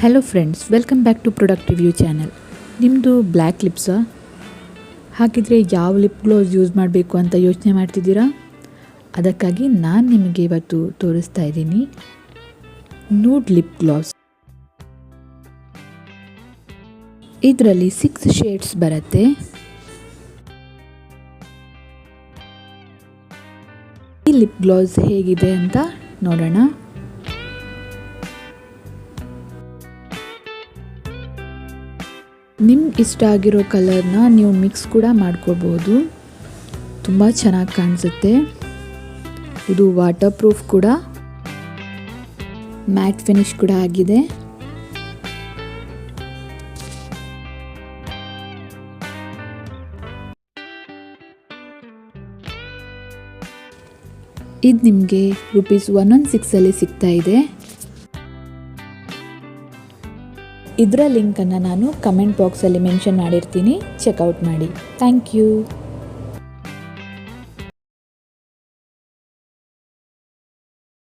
Hello friends, welcome back to product review channel. ನಿಮ್ಮದು black ಲಿಪ್ಸಾ? ಹಾಗಿದ್ರೆ ಯಾವ ಲಿಪ್ ಗ್ಲೋಸ್ ಯೂಸ್ ಮಾಡಬೇಕು ಅಂತ ಯೋಚನೆ ಮಾಡ್ತಿದ್ದೀರಾ? ಅದಕ್ಕಾಗಿ ನಾನು ನಿಮಗೆ ಇವತ್ತು ತೋರಿಸ್ತಾ ಇದ್ದೀನಿ ನೂಡ್ ಲಿಪ್ ಗ್ಲಾಸ್. ಇದರಲ್ಲಿ 6 ಶೇಡ್ಸ್ ಬರುತ್ತೆ. ಈ ಲಿಪ್ ಗ್ಲಾಸ್ ಹೇಗಿದೆ ಅಂತ ನೋಡೋಣ. ನಿಮ್ಗೆ ಇಷ್ಟ ಆಗಿರೋ ಕಲರ್ನ ನೀವು ಮಿಕ್ಸ್ ಕೂಡ ಮಾಡ್ಕೊಳ್ಬೋದು. ತುಂಬ ಚೆನ್ನಾಗಿ ಕಾಣಿಸುತ್ತೆ. ಇದು ವಾಟರ್ ಪ್ರೂಫ್ ಕೂಡ, ಮ್ಯಾಟ್ ಫಿನಿಶ್ ಕೂಡ ಆಗಿದೆ. ಇದು ನಿಮಗೆ ₹116 ಸಿಗ್ತಾ ಇದೆ. ಇದರ ಲಿಂಕನ್ನು ನಾನು ಕಮೆಂಟ್ ಬಾಕ್ಸಲ್ಲಿ ಮೆನ್ಷನ್ ಮಾಡಿರ್ತೀನಿ, ಚೆಕ್ಔಟ್ ಮಾಡಿ. Thank you.